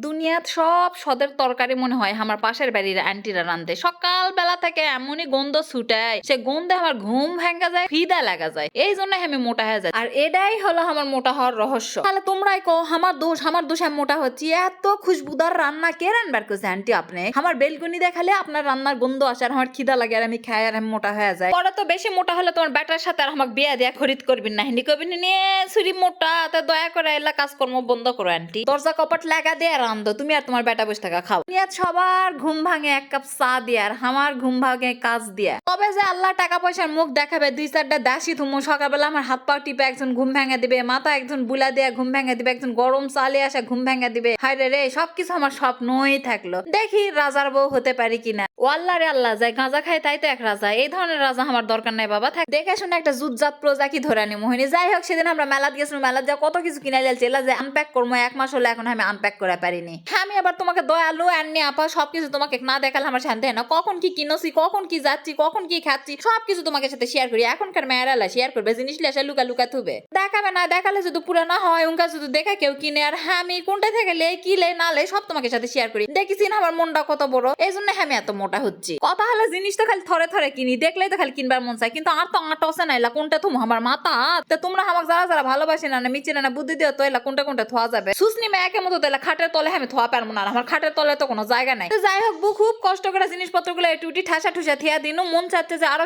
দুনিয়াত সব স্বাদের তরকারি মনে হয় আমার পাশের বাড়ির আন্টিরা রান্ধে। সকাল বেলা থেকে এমনই গন্ধ ছুটায়, সে গন্ধে আমার ঘুম ভাঙ্গা যায়, খিদা লাগা যায়। এই জন্য আমি মোটা হয়ে যাই। আর এটাই হলো আমার মোটা হওয়ার রহস্য। তাহলে তোমরাই কো আমার দোষ আমি মোটা হচ্ছি। এত খুশবুদার রান্না কে রান্নার করছে আন্টি আপনি? আমার বেলকনি দেখালে আপনার রান্নার গন্ধ আসে আর আমার খিদা লাগে আর আমি খাই আর আমি মোটা হয়ে যাই। পরে তো বেশি মোটা হলে তোমার বেটার সাথে আর আমাকে বিয়া দিয়া খরিদ করবেন না, হিন্দি করবেন নিয়ে ছুরি মোটা। তা দয়া করে এলা কাজকর্ম বন্ধ করো আন্টি। দরজা কপাট লাগা দিয়ে রান্ধো, তুমি আর তোমার বেটা বসে থাকা খাও। নিয়ে সবার ঘুম ভাঙে এক কাপ চা দিয়ে আর আমার ঘুম ভাঙে কাজ দিয়ে। তবে যে আল্লাহ টাকা পয়সার মুখ দেখাবে, দুই চারটা দাসী থুমো সকালবেলা আমার হাত পা টিপে একজন ঘুম ভেঙে দিবে, মাথা একজন বুলা দিয়ে ঘুম ভেঙে দিবে, একজন গরম চালে আসে ঘুম ভেঙে দিবে। হায় রে, সবকিছু আমার স্বপ্নই থাকলো। দেখি রাজার বউ হতে পারি কিনা। ও আল্লাহ রে আল্লাহ, যায় গাঁজা খায় তাই তো এক রাজা। এই ধরনের রাজা আমার দরকার নাই বাবা। থাক দেখে শুনে একটা জুতজাত প্রজাকি ধরে আনি মোহিনী। যাই হোক, সেদিন আমরা মেলাত গেছিলাম, মেলাত যা কত কিছু কিনে এলা যে আনপ্যাক করবো। 1 মাস হলে এখন আমি আনপ্যাক করে পারিনি। আমি আবার তোমাকে দয়ালু আননি আপা, সবকিছু তোমাকে না দেখালে আমার শান্তি হয় না। কখন কি কিনছি, কখন কি যাচ্ছি, কখন কি খাচ্ছি, সবকিছু তোমাকে সাথে শেয়ার করি। এখনকার মেয়েরা শেয়ার করবে জিনিস লেসা লুকা লুকা থুবে, দেখাবে না। দেখালে যদি পুরো না হয়, উনকা যদি দেখা কেউ কিনে আর আমি কোনটা থেকে লে কি লে না লে সব তোমাকে সাথে শেয়ার করি। দেখিস আমার মনটা কত বড়, এই জন্য আমি এত মোটা হচ্ছি। কথা হলো জিনিস তো খালি থরে থরে কিনি, দেখলেই তো খালি কিনবার মন চায়, কিন্তু আর তো আটা আছে না। এলা কোনটা তুমি আমার মাথা। তা তোমরা আমাকে যারা যারা ভালোবাসি না মিচে না বুদ্ধি দিও তো এলা কোনটা কোনটা থোয়া যাবে। সুসনি মেয়েকে মতো তো এলা খাটের তলে আমি থোয়া পারবো না, আমার খাটের তলে তো কোনো জায়গা নাই। তো যাই হোক, খুব কষ্ট করে জিনিসপত্র গুলো টুটি ঠাসা ঠুসা থিয়া দিন। মন চাচ্ছে যে আরো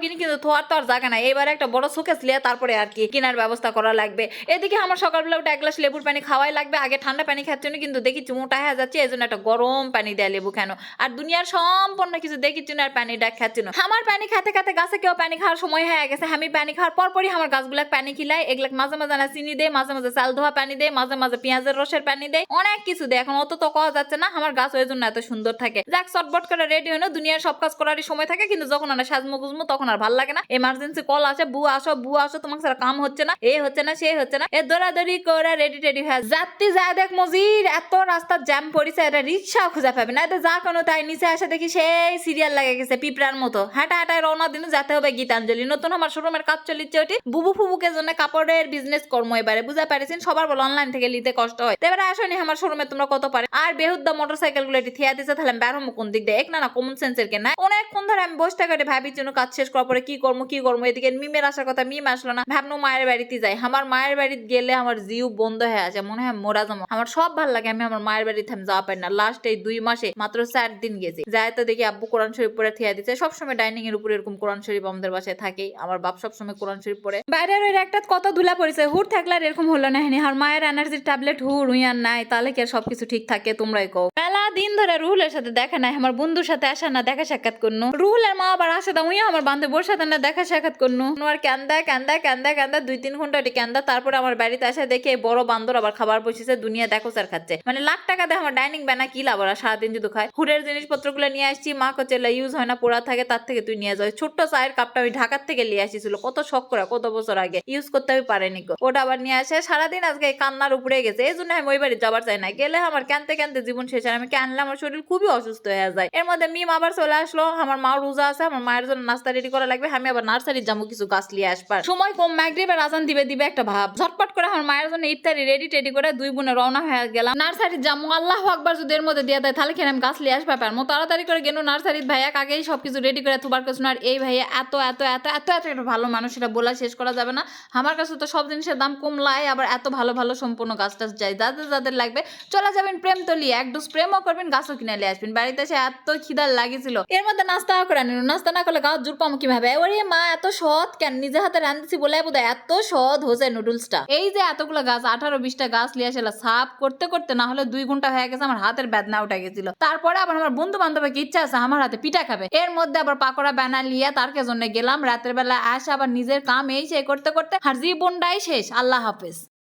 কিনি কিন্তু থোয়ার তো আর জায়গা নাই। এবার একটা বড় শোকেস লিয়া তারপরে আর কি কেনার ব্যবস্থা করা লাগবে। এদিকে আমার সকালবেলা উঠে 1 গ্লাস লেবুর পানি খাওয়াই লাগবে। আগে ঠান্ডা পানি খাচ্ছি না, কিন্তু দেখি মোটা হয়ে যাচ্ছে, এই জন্য একটা গরম পানি দেয় লেবু কেন। আর দুনিয়ার সম্পূর্ণ কিছু দেখি আর পানিটা খাচ্ছি না। আমার পানি খাতে খাতে গাছে কেউ পানি খাওয়ার সময় হয়ে গেছে। আমি পানি খাওয়ার পরপরই আমার গাছগুলা পানি খিলাই। এগুলা মাঝে মাঝে না চিনি দেয়, মাঝে মাঝে চাল ধোয়া পানি দেয়, মাঝে মাঝে পেঁয়াজের রসের পানি দেয়, অনেক কিছু দেয়। এখন অত তো কওয়া যাচ্ছে না, আমার গাছ ওই জন্য এত সুন্দর থাকে। যাক চটবট করে রেডি হইনো, দুনিয়ার সব কাজ করারই সময় থাকে, কিন্তু যখন আমরা সাজমু গুজমু তখন আর ভাল লাগে না। এমার্জেন্সি কল আসে, বু আসো তোমাকে সারা কাম হচ্ছে না, এ হচ্ছে না সে হচ্ছে না, এ দৌড়াদৌড়ি করে রেডি টেডি হয়ে যাত্রী যায় দেখ মজির এত রাস্তা জ্যাম পড়েছে, এটা রিক্সাও খুঁজে পাবে না। এটা যা কোনো তাই নিচে আসে দেখি সেই সিরিয়াল লাগে গেছে পিঁপড়ার মতো। হাঁটা হাঁটায় রওনা দিন যেতে হবে গীতাঞ্জলি। নতুন আমার শোরুমের কাজ চলিচ্ছে ওটি বুবু ফুবুকে জন্য কাপড়ের বিজনেস কর্ম। এবারে বুঝা পারিছেন, সবার বলে অনলাইন থেকে নিতে কষ্ট হয়। এবারে আসনি আমার শোরুমে তোমরা কত পারে। আর বেহুদ্দা মোটরসাইকেল গুলো এটি থিয়া দিচ্ছে, তাহলে বের হবো কোন দিক দিয়ে? এক না কমন সেন্সের কে নাই। অনেকক্ষণ ধরে আমি বসে থাকি ভাবির জন্য, কাজ শেষ করার পরে কি করবো। এদিকে মিমের আসার কথা, মিম আসলো না। ভাবনো মায়ের বাড়িতে যাই। আমার মায়ের বাড়িতে গেলে আমার জিউ বন্ধ হয়ে আছে, মনে হয় মোরা যাবো। আমার সব ভালো লাগে, আমি আমার মায়ের বাড়িতে আমি যাওয়া পারি না। লাস্ট এই 2 মাসে মাত্র 4 দিন গেছি। যাই তো দেখি আব্বু কোরআন শরীফ পড়ে থিয়া দিচ্ছে। সবসময় ডাইনিং এর উপরে এরকম কোরআন শরীফ আমাদের বাসায় থাকে। আমার বাপ সবসময় কোরআন শরীফ পড়ে। বাইরের ওই একটা কত ধুলা পড়েছে, হুড় থাকলে আর এরকম হলো না। আর মায়ের এনার্জির ট্যাবলেট হুড় আর নাই, তাহলে কি আর সবকিছু ঠিক থাকে? তোমরাই কও। মেলা দিন ধরে রুহুলের সাথে দেখা নাই, আমার বন্ধুর সাথে আসা না দেখা সাক্ষাৎ করনো। রুহুলের মা আবার আসে দাও, আমার বান্ধবীর সাথে না দেখা সাক্ষাৎ করনো। আর কান্দা 2-3 ঘন্টা এটি কান্দা। তারপরে আমার বাড়িতে আসে দেখে বড় বান্দর আবার খাবার বসেছে, দুনিয়া দেখো স্যার খাচ্ছে। মানে লাখ টাকা দিয়ে আমার ডাইনিং বানা কি লাভ, ওরা সারাদিন যদি খায়। হুড়ের জিনিসপত্র গুলো নিয়ে আসছি, মা কচ্ছে ইউজ হয় না, পোড়া থাকে, তার থেকে তুই নিয়ে যাও। ছোট্ট চায়ের কাপটা আমি ঢাকার থেকে নিয়ে আসিছিল, কত শখ করে, কত বছর আগে ইউজ করতে আমি পারেনি। ওটা আবার নিয়ে আসে। সারাদিন আজকে কান্নার উপরে গেছে, এই জন্য আমি ওই বাড়ি যাবার চাই না। গেলে আমার কানতে কানতে জীবন শেষ। আর আমি কানলে আমার শরীর খুবই অসুস্থ হয়ে যায়। এর মধ্যে মিম আবার চলে আসলো। আমার মা রোজা আছে, আমার মায়ের জন্য নাস্তা রেডি করা লাগবে। আমি আবার নার্সারি যাবো কিছু গাছ নিয়ে আসবার। সময় কম, মাগরিবের আজান দিবে একটা ভাব। ঝটপট করে আমার মায়ের জন্য ইফতারি রেডি টেডি করে 2 বোনে রওনা হয়ে গেলাম নার্সারি যাবো। আল্লাহু আকবার যদি এর মধ্যে দিয়ে দেয় তাহলে কেন আমি গাছ নিয়ে আসবা পারবো। তাড়াতাড়ি করে গেল নার্সারির ভাইয়া আগেই সবকিছু রেডি করে থুবার কাছে। আর এই ভাইয়া এত এত এত এত এত একটা ভালো মানুষ, এটা বলা শেষ করা যাবে না। আমার কাছে তো সব জিনিসের দাম কমলায়, আবার এত ভালো ভালো সম্পূর্ণ গাছ টাছ যায়। যাদের লাগবে চলে যাবেন প্রেম তলি, 1 ডোজ প্রেমও করবেন, গাছও কিনে নিয়ে আসবেন। বাড়িতে এসে এত খিদার লাগিয়েছিল, এর মধ্যে নাস্তা করে নিল। নাস্তা না করলে গাছ জোর পাবো কিভাবে? ওরে মা এত সৎ কেন, নিজে হাতে রাঁধছি বলে বোধ এত সৎ হয়েছে নুডলসটা। এই যে এতগুলো গাছ 18-20টা গাছ নিয়ে আসে সাফ করতে করতে না হলে 2 ঘন্টা হয়ে গেছে। আমার হাতের বেদনা উঠে গেছিল। তারপরে আবার আমার বন্ধু বান্ধবকে ইচ্ছা আছে আমার হাতে পিঠা খাবে। এর মধ্যে আবার পাকোড়া বানা লিয়া তার জন্য গেলাম। রাতের বেলা আসে আবার নিজের কাম এই সে করতে করতে আর জীবনটাই শেষ। আল্লাহ হাফেজ।